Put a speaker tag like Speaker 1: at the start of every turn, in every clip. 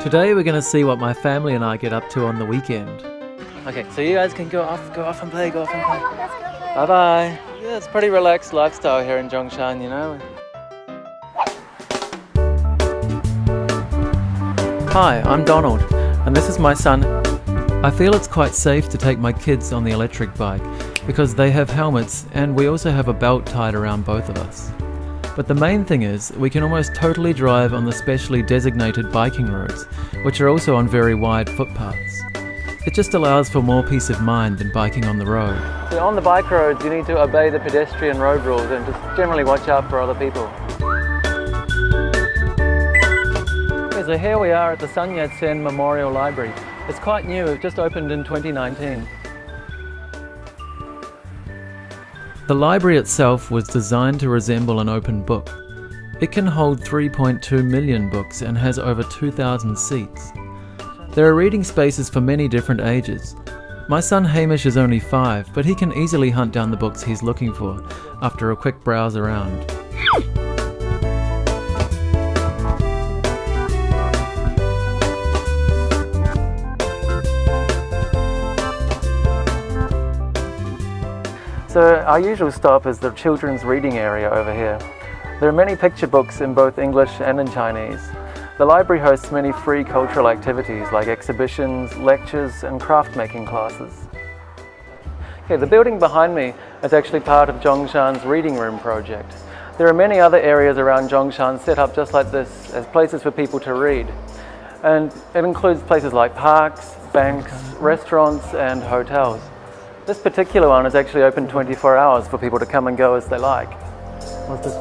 Speaker 1: Today we're going to see what my family and I get up to on the weekend. Okay, so you guys can go off and play, Let's go play. Bye-bye. Yeah, it's a pretty relaxed lifestyle here in Zhongshan, you know. Hi, I'm Donald, and this is my son. I feel it's quite safe to take my kids on the electric bike because they have helmets and we also have a belt tied around both of us. But the main thing is, we can almost totally drive on the specially designated biking roads, which are also on very wide footpaths. It just allows for more peace of mind than biking on the road. So on the bike roads, you need to obey the pedestrian road rules and just generally watch out for other people. So here we are at the Sun Yat-sen Memorial Library. It's quite new, it just opened in 2019. The library itself was designed to resemble an open book. It can hold 3.2 million books and has over 2,000 seats. There are reading spaces for many different ages. My son Hamish is only 5, but he can easily hunt down the books he's looking for after a quick browse around. So our usual stop is the children's reading area over here. There are many picture books in both English and in Chinese. The library hosts many free cultural activities like exhibitions, lectures and craft making classes. Okay, the building behind me is actually part of Zhongshan's Reading Room project. There are many other areas around Zhongshan set up just like this as places for people to read. And it includes places like parks, banks, restaurants and hotels. This particular one is actually open 24 hours for people to come and go as they like. What's this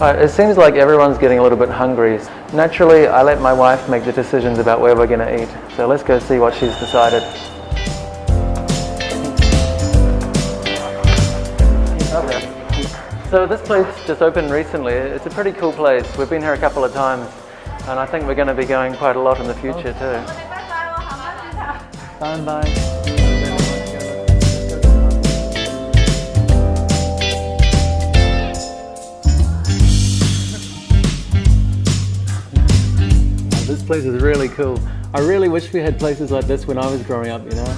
Speaker 1: place? It seems like everyone's getting a little bit hungry. Naturally, I let my wife make the decisions about where we're going to eat. So let's go see what she's decided. So this place just opened recently. It's a pretty cool place. We've been here a couple of times and I think we're going to be going quite a lot in the future too. Bye. This place is really cool. I really wish we had places like this when I was growing up, you know.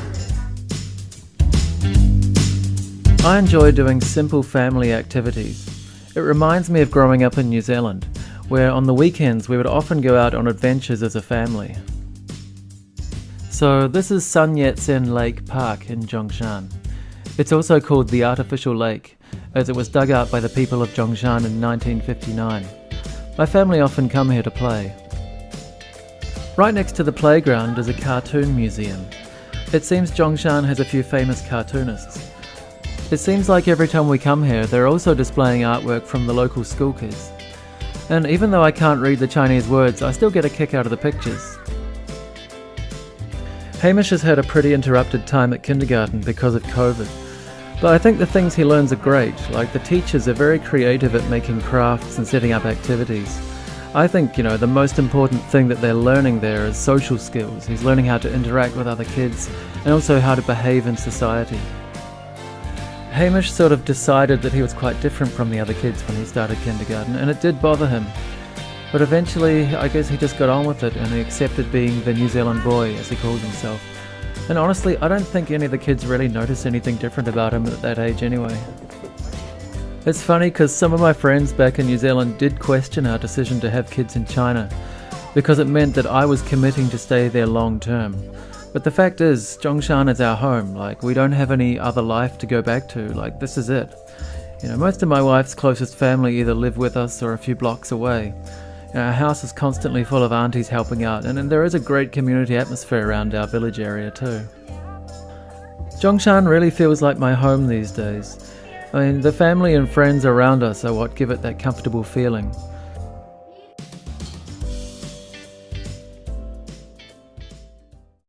Speaker 1: I enjoy doing simple family activities. It reminds me of growing up in New Zealand, where on the weekends we would often go out on adventures as a family. So this is Sun Yat-sen Lake Park in Zhongshan. It's also called the Artificial Lake, as it was dug out by the people of Zhongshan in 1959. My family often come here to play. Right next to the playground is a cartoon museum. It seems Zhongshan has a few famous cartoonists. It seems like every time we come here, they're also displaying artwork from the local school kids. And even though I can't read the Chinese words, I still get a kick out of the pictures. Hamish has had a pretty interrupted time at kindergarten because of COVID, but I think the things he learns are great, like the teachers are very creative at making crafts and setting up activities. I think, the most important thing that they're learning there is social skills. He's learning how to interact with other kids and also how to behave in society. Hamish sort of decided that he was quite different from the other kids when he started kindergarten, and it did bother him. But eventually, I guess he just got on with it and he accepted being the New Zealand boy, as he called himself. And honestly, I don't think any of the kids really noticed anything different about him at that age anyway. It's funny because some of my friends back in New Zealand did question our decision to have kids in China because it meant that I was committing to stay there long term. But the fact is, Zhongshan is our home. We don't have any other life to go back to. This is it. Most of my wife's closest family either live with us or a few blocks away. Our house is constantly full of aunties helping out, and there is a great community atmosphere around our village area too. Zhongshan really feels like my home these days. The family and friends around us are what give it that comfortable feeling.